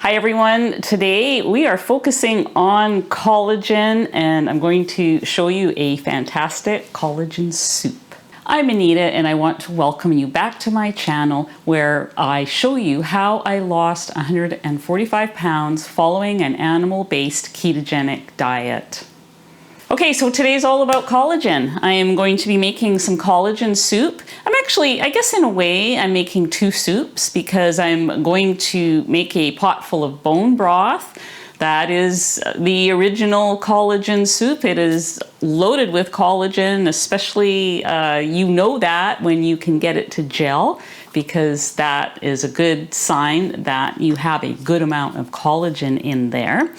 Hi everyone, today we are focusing on collagen and I'm going to show you a fantastic collagen soup. I'm Anita and I want to welcome you back to my channel where I show you how I lost 145 pounds following an animal-based ketogenic diet. Okay, so today's all about collagen. I am going to be making some collagen soup. I guess in a way, I'm making two soups because I'm going to make a pot full of bone broth. That is the original collagen soup. It is loaded with collagen, especially you know that when you can get it to gel, because that is a good sign that you have a good amount of collagen in there.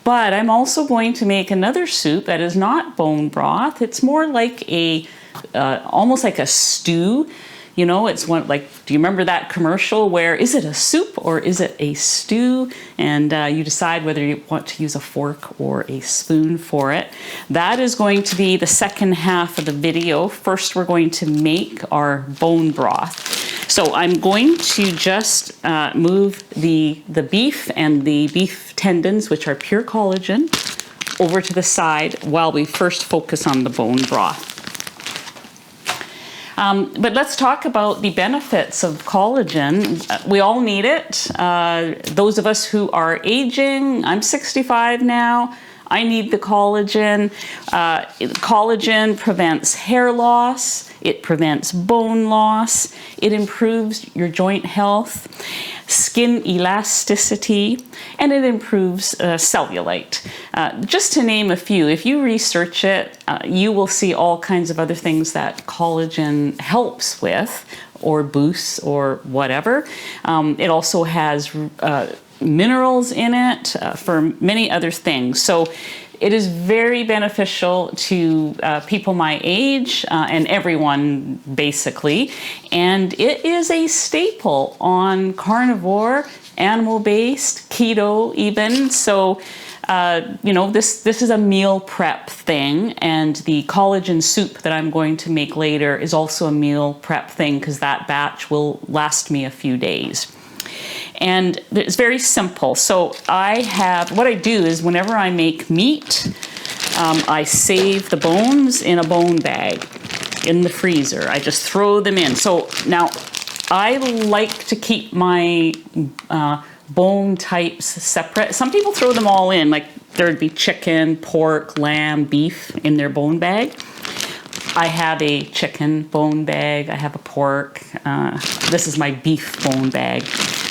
But I'm also going to make another soup that is not bone broth. It's more like a, almost like a stew. You know, it's one like, do you remember that commercial where is it a soup or is it a stew? And you decide whether you want to use a fork or a spoon for it. That is going to be the second half of the video. First, we're going to make our bone broth. So I'm going to just move the beef and the beef tendons, which are pure collagen, over to the side while we first focus on the bone broth. But let's talk about the benefits of collagen. We all need it. Those of us who are aging, I'm 65 now, I need the collagen. Collagen prevents hair loss, it prevents bone loss, it improves your joint health, skin elasticity, and it improves cellulite. Just to name a few, if you research it, you will see all kinds of other things that collagen helps with or boosts or whatever. It also has minerals in it for many other things. So it is very beneficial to people my age and everyone basically. And it is a staple on carnivore, animal-based, keto even. So you know, this is a meal prep thing, and the collagen soup that I'm going to make later is also a meal prep thing because that batch will last me a few days. And it's very simple. So what I do is whenever I make meat, I save the bones in a bone bag in the freezer. I just throw them in. So now I like to keep my bone types separate. Some people throw them all in, like there'd be chicken, pork, lamb, beef in their bone bag. I have a chicken bone bag. I have a pork. This is my beef bone bag.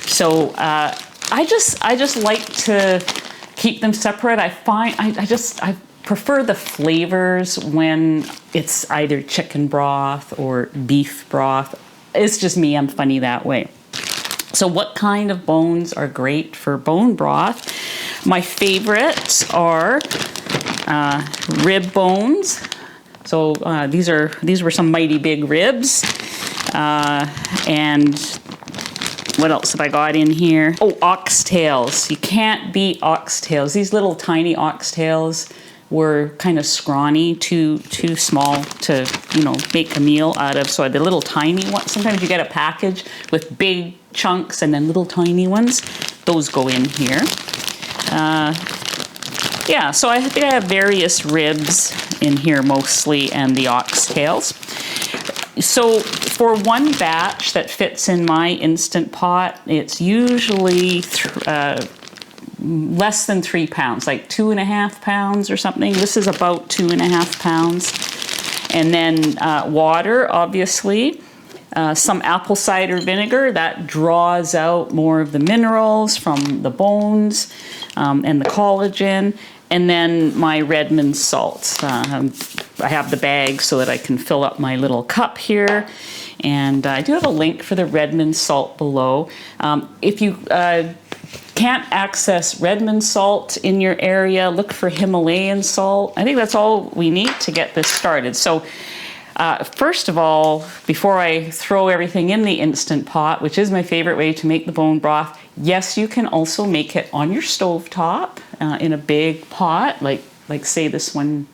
So I just like to keep them separate. I prefer the flavors when it's either chicken broth or beef broth. It's just me, I'm funny that way. So what kind of bones are great for bone broth? My favorites are rib bones. So these were some mighty big ribs. And what else have I got in here? Oh, oxtails. You can't beat oxtails. These little tiny oxtails were kind of scrawny, too small to, you know, make a meal out of. So the little tiny ones, sometimes you get a package with big chunks and then little tiny ones. Those go in here. Yeah, so I think I have various ribs in here mostly and the oxtails. So for one batch that fits in my Instant Pot, it's usually less than 3 pounds, like 2.5 pounds or something. This is about 2.5 pounds. And then water, obviously. Some apple cider vinegar that draws out more of the minerals from the bones and the collagen. And then my Redmond salt. I have the bag so that I can fill up my little cup here. And I do have a link for the Redmond salt below. If you can't access Redmond salt in your area, look for Himalayan salt. I think that's all we need to get this started. So first of all, before I throw everything in the Instant Pot, which is my favorite way to make the bone broth, yes, you can also make it on your stovetop in a big pot, like say this one,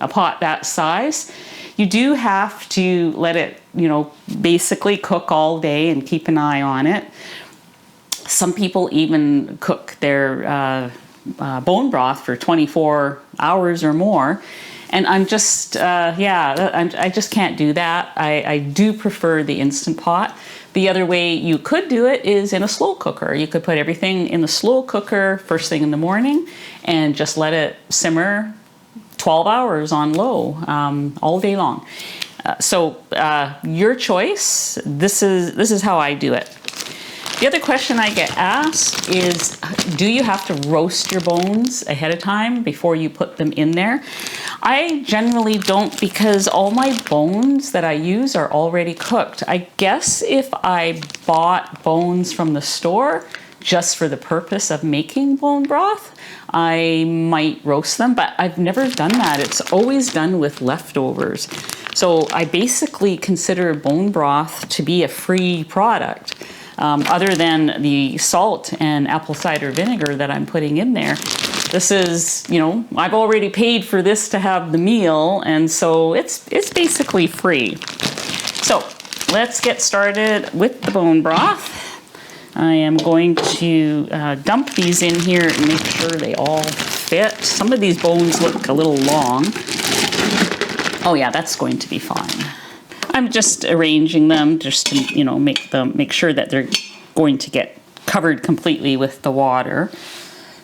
a pot that size. You do have to let it, you know, basically cook all day and keep an eye on it. Some people even cook their bone broth for 24 hours or more. And I'm just, I just can't do that. I do prefer the Instant Pot. The other way you could do it is in a slow cooker. You could put everything in the slow cooker first thing in the morning and just let it simmer 12 hours on low all day long. So your choice. This is how I do it. The other question I get asked is, do you have to roast your bones ahead of time before you put them in there? I generally don't, because all my bones that I use are already cooked. I guess if I bought bones from the store just for the purpose of making bone broth, I might roast them, but I've never done that. It's always done with leftovers. So I basically consider bone broth to be a free product. Other than the salt and apple cider vinegar that I'm putting in there. This is, I've already paid for this to have the meal, and so it's basically free. So let's get started with the bone broth. I am going to dump these in here and make sure they all fit. Some of these bones look a little long. Oh yeah, that's going to be fine. I'm just arranging them just to, make sure that they're going to get covered completely with the water,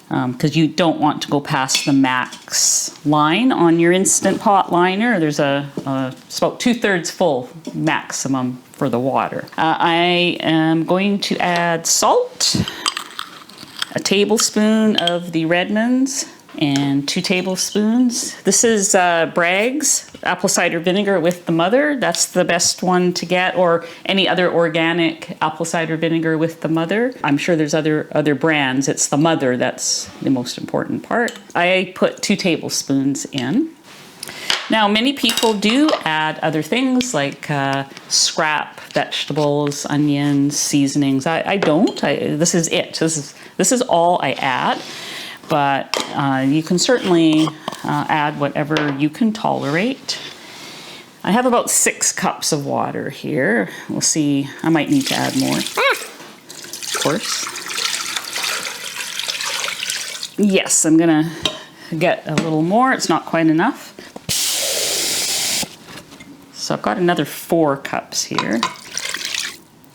because you don't want to go past the max line on your Instant Pot liner. There's it's about 2/3 full maximum for the water. I am going to add salt, a tablespoon of the Redmond's, and 2 tablespoons. This is Bragg's apple cider vinegar with the mother. That's the best one to get, or any other organic apple cider vinegar with the mother. I'm sure there's other brands. It's the mother that's the most important part. I put 2 tablespoons in. Now, many people do add other things like scrap vegetables, onions, seasonings. I don't. This is it. This is all I add. But you can certainly add whatever you can tolerate. I have about 6 cups of water here. We'll see, I might need to add more. Of course. Yes, I'm gonna get a little more. It's not quite enough. So I've got another 4 cups here.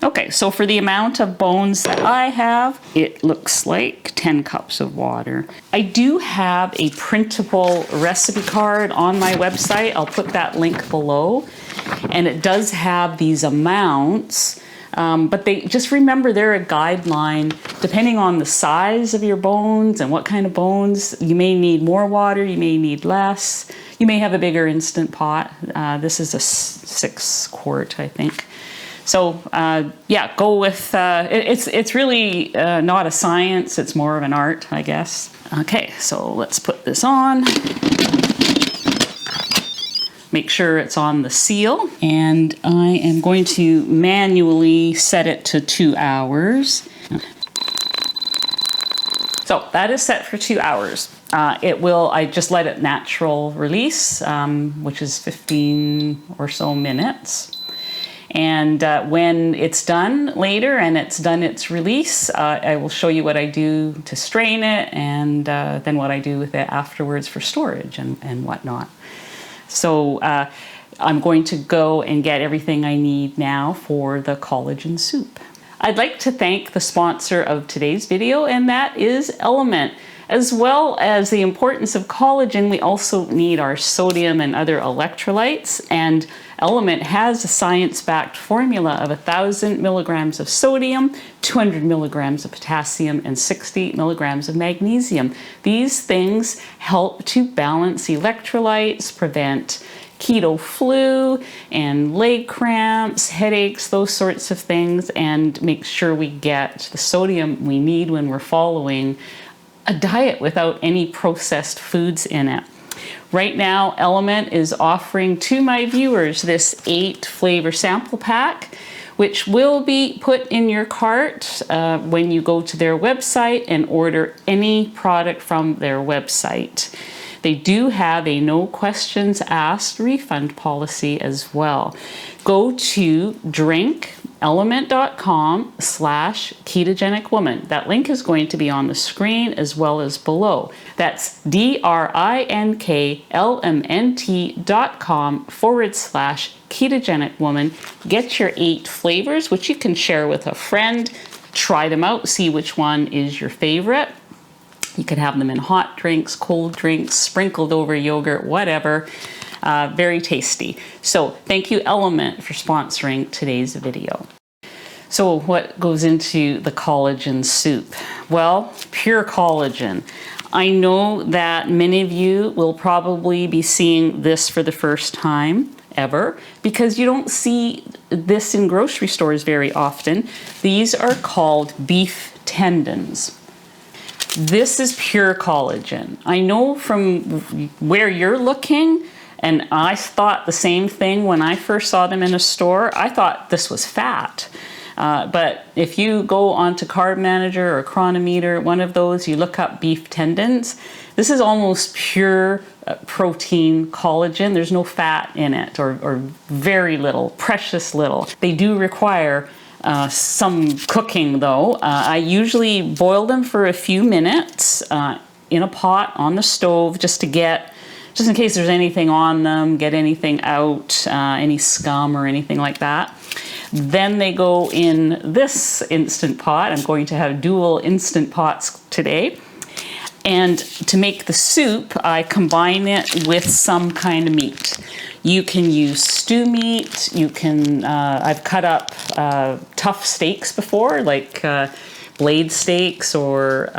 Okay, so for the amount of bones that I have, it looks like 10 cups of water. I do have a printable recipe card on my website. I'll put that link below. And it does have these amounts, but just remember they're a guideline. Depending on the size of your bones and what kind of bones, you may need more water, you may need less. You may have a bigger Instant Pot. This is a 6 quart, I think. So yeah, go with, it's really not a science, it's more of an art, I guess. Okay, so let's put this on. Make sure it's on the seal. And I am going to manually set it to 2 hours. So that is set for 2 hours. I just let it natural release, which is 15 or so minutes. And when it's done later and it's done its release, I will show you what I do to strain it, and then what I do with it afterwards for storage and whatnot. So I'm going to go and get everything I need now for the collagen soup. I'd like to thank the sponsor of today's video, and that is Element. As well as the importance of collagen, we also need our sodium and other electrolytes, and Element has a science-backed formula of 1,000 milligrams of sodium, 200 milligrams of potassium, and 60 milligrams of magnesium. These things help to balance electrolytes, prevent keto flu and leg cramps, headaches, those sorts of things, and make sure we get the sodium we need when we're following a diet without any processed foods in it. Right now, Element is offering to my viewers this 8 flavor sample pack, which will be put in your cart when you go to their website and order any product from their website. They do have a no questions asked refund policy as well. Go to element.com/ketogenic woman. That link is going to be on the screen as well as below. That's DRINKLMNT.com/ketogenic woman. Get your 8 flavors, which you can share with a friend. Try them out, see which one is your favorite. You could have them in hot drinks, cold drinks, sprinkled over yogurt, whatever. Very tasty. So thank you, Element, for sponsoring today's video. So what goes into the collagen soup? Well, pure collagen. I know that many of you will probably be seeing this for the first time ever because you don't see this in grocery stores very often. These are called beef tendons. This is pure collagen. I know from where you're looking, and I thought the same thing when I first saw them in a store. I thought this was fat. But if you go onto Carb Manager or Chronometer, one of those, you look up beef tendons, this is almost pure protein collagen. There's no fat in it, or very little, precious little. They do require some cooking though. I usually boil them for a few minutes in a pot on the stove just in case there's anything on them, get anything out, any scum or anything like that. Then they go in this Instant Pot. I'm going to have dual Instant Pots today. And to make the soup, I combine it with some kind of meat. You can use stew meat. You can, I've cut up tough steaks before, like blade steaks or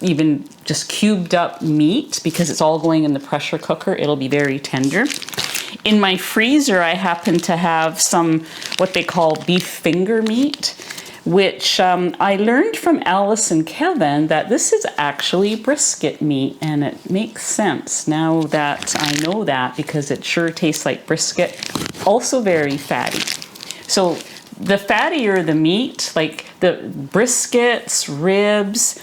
even just cubed up meat, because it's all going in the pressure cooker. It'll be very tender. In my freezer, I happen to have some what they call beef finger meat, which I learned from Alice and Kevin that this is actually brisket meat, and it makes sense now that I know that, because it sure tastes like brisket. Also very fatty. So the fattier the meat, like the briskets, ribs,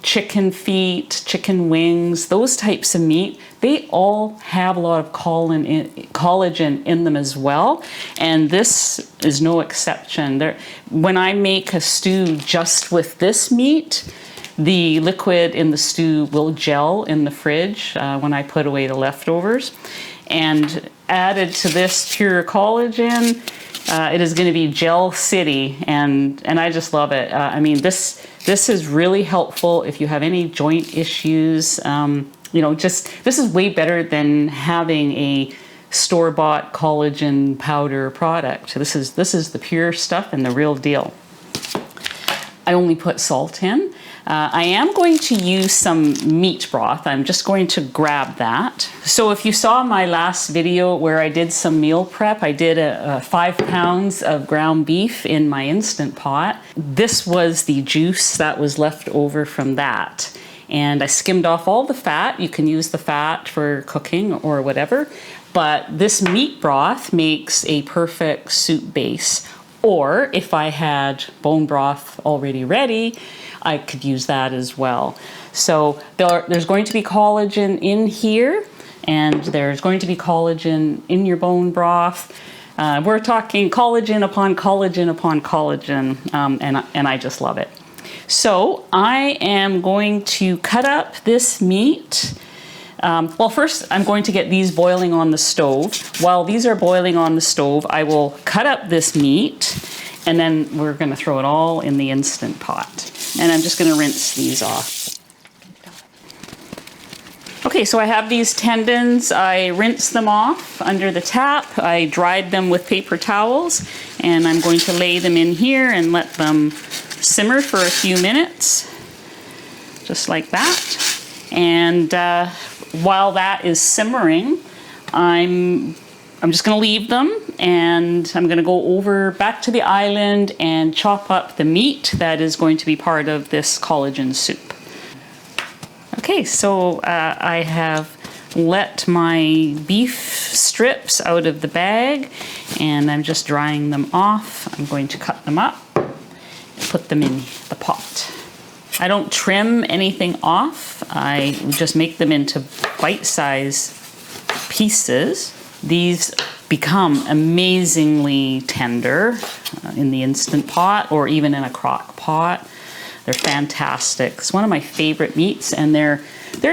chicken feet, chicken wings, those types of meat, they all have a lot of collagen in them as well. And this is no exception. When I make a stew just with this meat, the liquid in the stew will gel in the fridge when I put away the leftovers. And added to this pure collagen, it is going to be Gel City, and I just love it. I mean, this is really helpful if you have any joint issues. This is way better than having a store-bought collagen powder product. This is the pure stuff and the real deal. I only put salt in. I am going to use some meat broth. I'm just going to grab that. So if you saw my last video where I did some meal prep, I did 5 pounds of ground beef in my Instant Pot. This was the juice that was left over from that. And I skimmed off all the fat. You can use the fat for cooking or whatever. But this meat broth makes a perfect soup base. Or if I had bone broth already ready, I could use that as well. So there's going to be collagen in here, and there's going to be collagen in your bone broth. We're talking collagen upon collagen upon collagen, and I just love it. So I am going to cut up this meat. Well, first I'm going to get these boiling on the stove. While these are boiling on the stove, I will cut up this meat, and then we're going to throw it all in the Instant Pot. And I'm just going to rinse these off. Okay, so I have these tendons. I rinsed them off under the tap. I dried them with paper towels, and I'm going to lay them in here and let them simmer for a few minutes, just like that. And while that is simmering, I'm just going to leave them, and I'm going to go over back to the island and chop up the meat that is going to be part of this collagen soup. Okay, so I have let my beef strips out of the bag, and I'm just drying them off. I'm going to cut them up and put them in the pot. I don't trim anything off. I just make them into bite-sized pieces. These become amazingly tender in the Instant Pot or even in a crock pot. They're fantastic. It's one of my favorite meats, and they're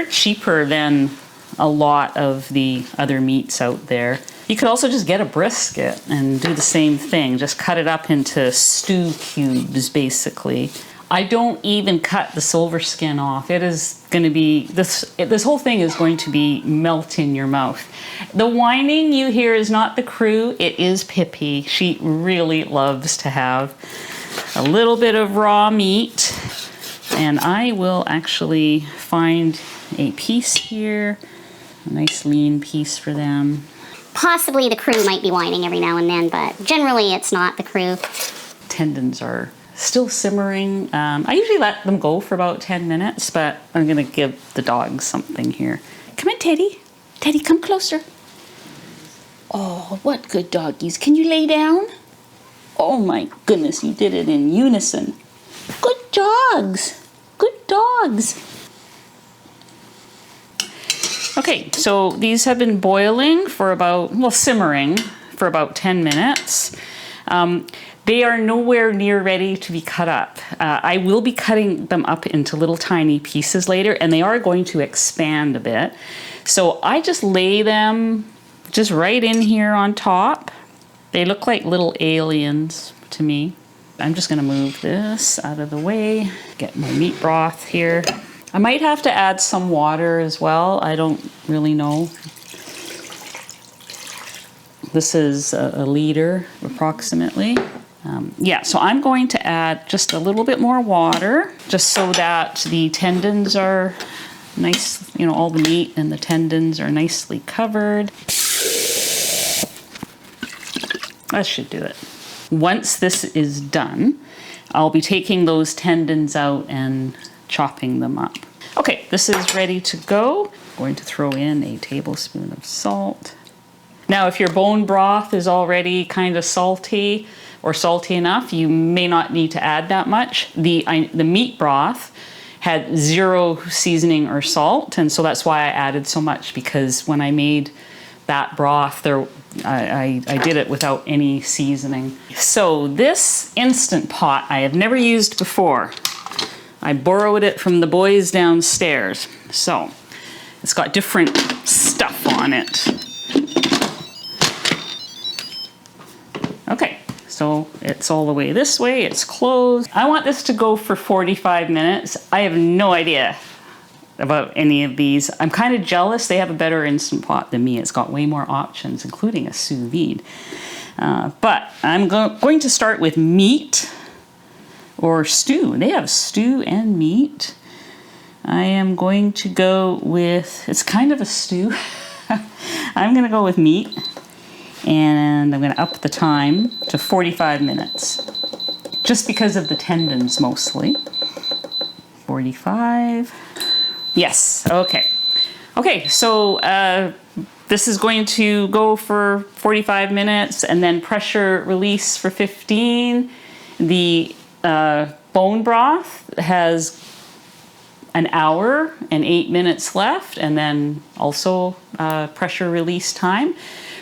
cheaper than a lot of the other meats out there. You could also just get a brisket and do the same thing. Just cut it up into stew cubes, basically. I don't even cut the silver skin off. It is going to be, this whole thing is going to be melt in your mouth. The whining you hear is not the crew, it is Pippi. She really loves to have a little bit of raw meat. And I will actually find a piece here, a nice lean piece for them. Possibly the crew might be whining every now and then, but generally it's not the crew. Tendons are still simmering. I usually let them go for about 10 minutes, but I'm gonna give the dogs something here. Come on, Teddy. Teddy, come closer. Oh, what good doggies. Can you lay down? Oh my goodness, you did it in unison. Good dogs. Good dogs. Okay, so these have been boiling for about, well, simmering for about 10 minutes. They are nowhere near ready to be cut up. I will be cutting them up into little tiny pieces later, and they are going to expand a bit. So I just lay them just right in here on top. They look like little aliens to me. I'm just gonna move this out of the way, get my meat broth here. I might have to add some water as well. I don't really know. This is a liter approximately. Yeah, so I'm going to add just a little bit more water just so that the tendons are nice, you know, all the meat and the tendons are nicely covered. That should do it. Once this is done, I'll be taking those tendons out and chopping them up. Okay, this is ready to go. I'm going to throw in a tablespoon of salt. Now, if your bone broth is already kind of salty or salty enough, you may not need to add that much. The meat broth had zero seasoning or salt, and so that's why I added so much, because when I made that broth, I did it without any seasoning. So this Instant Pot I have never used before. I borrowed it from the boys downstairs. So it's got different stuff on it. Okay, so it's all the way this way, it's closed. I want this to go for 45 minutes. I have no idea about any of these. I'm kind of jealous they have a better Instant Pot than me. It's got way more options, including a sous vide. But I'm going to start with meat or stew. They have stew and meat. I am going to go with, it's kind of a stew. I'm gonna go with meat, and I'm gonna up the time to 45 minutes, just because of the tendons mostly. 45. Yes, okay. Okay, so this is going to go for 45 minutes and then pressure release for 15. The bone broth has an hour and 8 minutes left, and then also pressure release time.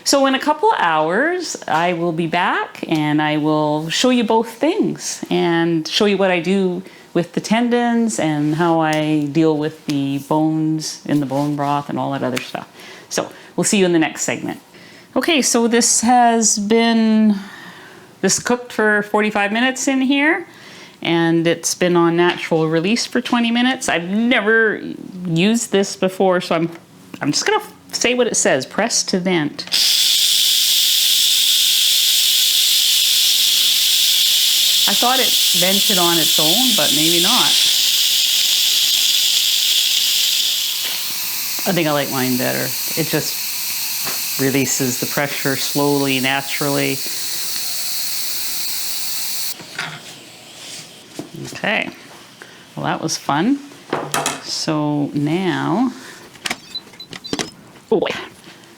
So in a couple of hours, I will be back and I will show you both things and show you what I do with the tendons and how I deal with the bones in the bone broth and all that other stuff. So we'll see you in the next segment. Okay, so this cooked for 45 minutes in here, and it's been on natural release for 20 minutes. I've never used this before, so I'm just gonna say what it says, press to vent. I thought it vented on its own, but maybe not. I think I like mine better. It just releases the pressure slowly, naturally. Okay, well that was fun. So now,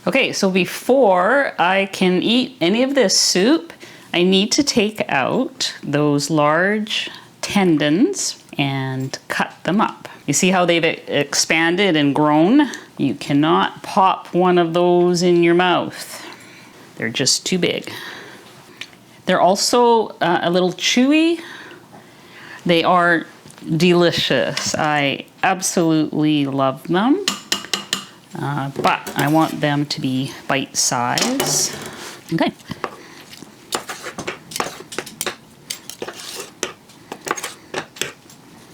okay, so before I can eat any of this soup, I need to take out those large tendons and cut them up. You see how they've expanded and grown? You cannot pop one of those in your mouth. They're just too big. They're also a little chewy. They are delicious. I absolutely love them. But I want them to be bite size. Okay.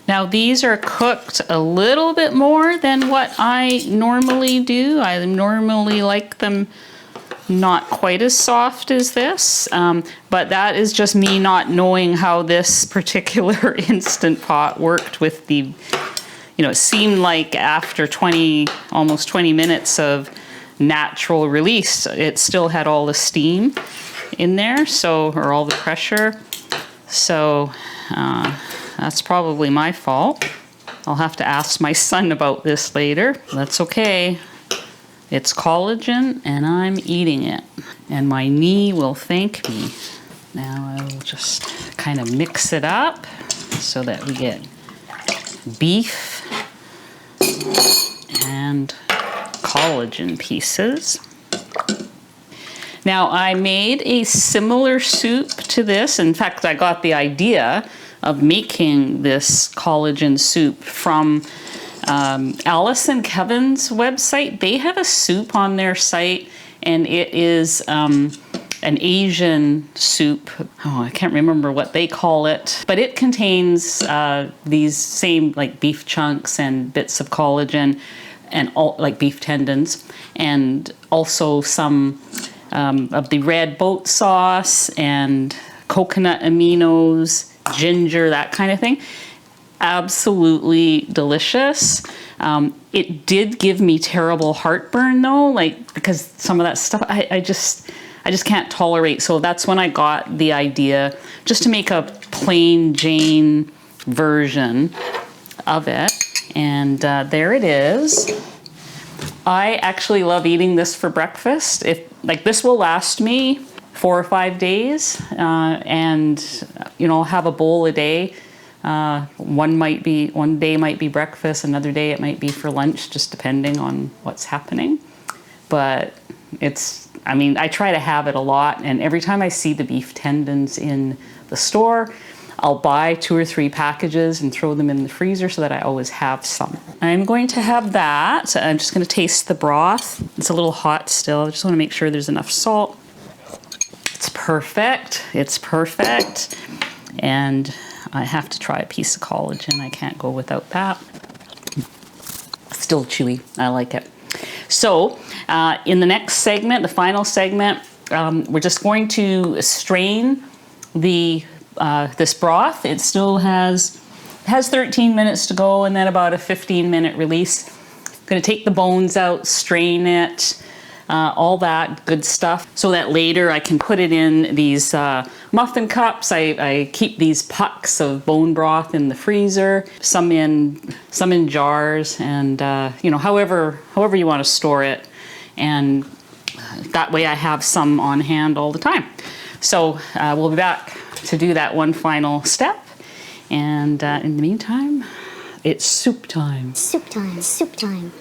Now these are cooked a little bit more than what I normally do. I normally like them not quite as soft as this, but that is just me not knowing how this particular Instant Pot worked with the, it seemed like after almost 20 minutes of natural release, it still had all the steam in there, or all the pressure. So that's probably my fault. I'll have to ask my son about this later. That's okay. It's collagen and I'm eating it. And my knee will thank me. Now I will just kind of mix it up so that we get beef and collagen pieces. Now I made a similar soup to this. In fact, I got the idea of making this collagen soup from Alice and Kevin's website. They have a soup on their site, and it is an Asian soup. Oh, I can't remember what they call it, but it contains these same like beef chunks and bits of collagen and all like beef tendons, and also some of the red boat sauce and coconut aminos, ginger, that kind of thing. Absolutely delicious. It did give me terrible heartburn though, because some of that stuff I just can't tolerate. So that's when I got the idea just to make a plain Jane version of it. And there it is. I actually love eating this for breakfast. This will last me 4 or 5 days, and I'll have a bowl a day. One day might be breakfast, another day it might be for lunch, just depending on what's happening. But I try to have it a lot, and every time I see the beef tendons in the store, I'll buy 2 or 3 packages and throw them in the freezer so that I always have some. I'm going to have that. I'm just going to taste the broth. It's a little hot still. I just want to make sure there's enough salt. It's perfect. It's perfect. And I have to try a piece of collagen. I can't go without that. Still chewy. I like it. So in the next segment, the final segment, we're just going to strain this broth. It still has 13 minutes to go, and then about a 15-minute release. I'm going to take the bones out, strain it, all that good stuff, so that later I can put it in these muffin cups. I keep these pucks of bone broth in the freezer, some in jars, and however you want to store it, and that way I have some on hand all the time. So we'll be back to do that one final step, and in the meantime, it's soup time. Soup time, soup time.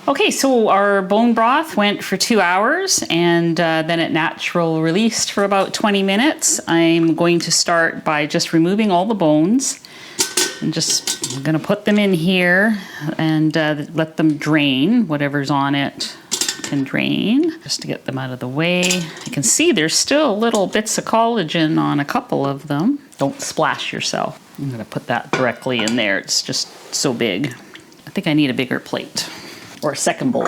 Okay, so our bone broth went for 2 hours, and then it natural released for about 20 minutes. I'm going to start by just removing all the bones, and I'm gonna put them in here and let them drain. Whatever's on it can drain, just to get them out of the way. You can see there's still little bits of collagen on a couple of them. Don't splash yourself. I'm gonna put that directly in there. It's just so big. I think I need a bigger plate. Or a second bowl.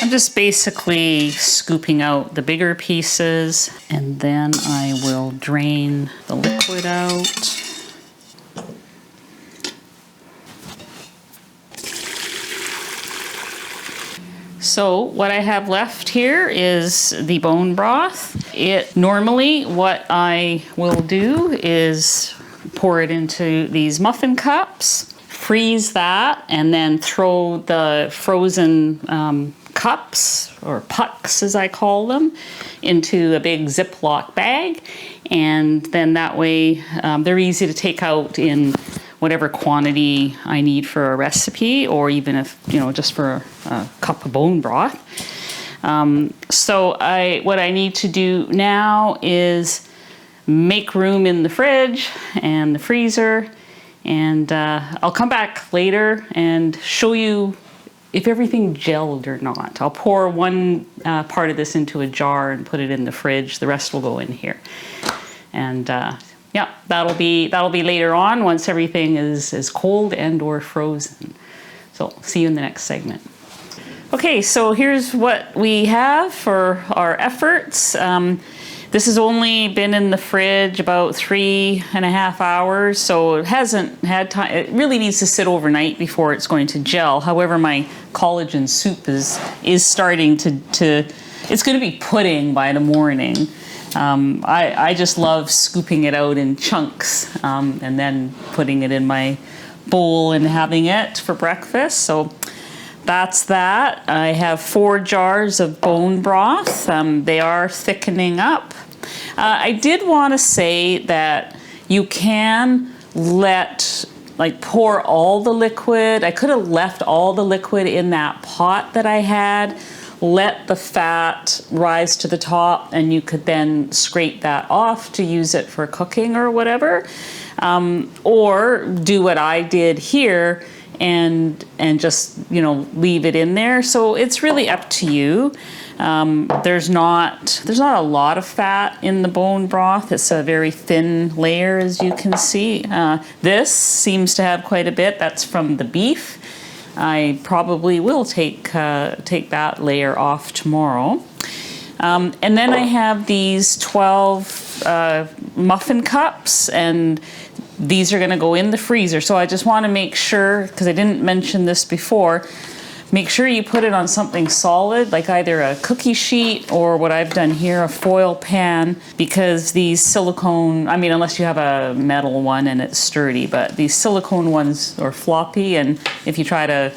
I'm just basically scooping out the bigger pieces, and then I will drain the liquid out. So what I have left here is the bone broth. Normally what I will do is pour it into these muffin cups, freeze that, and then throw the frozen cups, or pucks as I call them, into a big Ziploc bag. And then that way they're easy to take out in whatever quantity I need for a recipe, or even if, just for a cup of bone broth. So what I need to do now is make room in the fridge and the freezer, and I'll come back later and show you if everything gelled or not. I'll pour one part of this into a jar and put it in the fridge. The rest will go in here. And yeah, that'll be later on once everything is cold and or frozen. So see you in the next segment. Okay, so here's what we have for our efforts. This has only been in the fridge about 3.5 hours, so it hasn't had time. It really needs to sit overnight before it's going to gel. However, my collagen soup is starting to it's going to be pudding by the morning. I just love scooping it out in chunks and then putting it in my bowl and having it for breakfast. So that's that. I have 4 jars of bone broth. They are thickening up. I did want to say that you can pour all the liquid. I could have left all the liquid in that pot that I had, let the fat rise to the top, and you could then scrape that off to use it for cooking or whatever. Or do what I did here and just leave it in there. So it's really up to you. There's not a lot of fat in the bone broth. It's a very thin layer, as you can see. This seems to have quite a bit. That's from the beef. I probably will take that layer off tomorrow. And then I have these 12 muffin cups, and these are going to go in the freezer. So I just want to make sure, because I didn't mention this before, make sure you put it on something solid, like either a cookie sheet or what I've done here, a foil pan, because these silicone, unless you have a metal one and it's sturdy, but these silicone ones are floppy, and if you try to,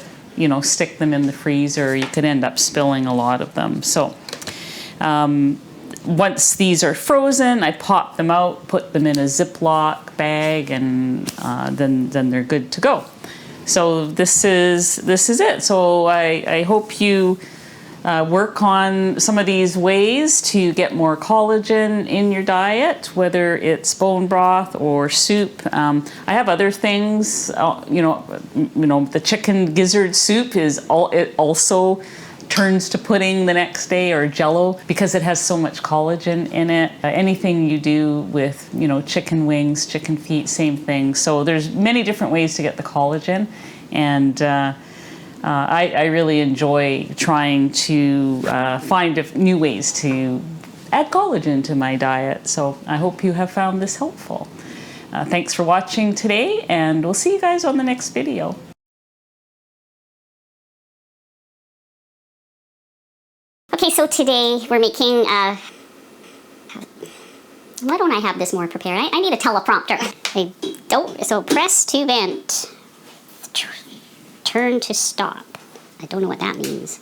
stick them in the freezer, you could end up spilling a lot of them. So once these are frozen, I pop them out, put them in a Ziploc bag, and then they're good to go. So this is it. So I hope you work on some of these ways to get more collagen in your diet, whether it's bone broth or soup. I have other things. The chicken gizzard soup it also turns to pudding the next day, or jello, because it has so much collagen in it. Anything you do with chicken wings, chicken feet, same thing. So there's many different ways to get the collagen, and I really enjoy trying to find new ways to add collagen to my diet. So I hope you have found this helpful. Thanks for watching today, and we'll see you guys on the next video. Okay, so today we're making, why don't I have this more prepared? I need a teleprompter. So press to vent. Turn to stop. I don't know what that means.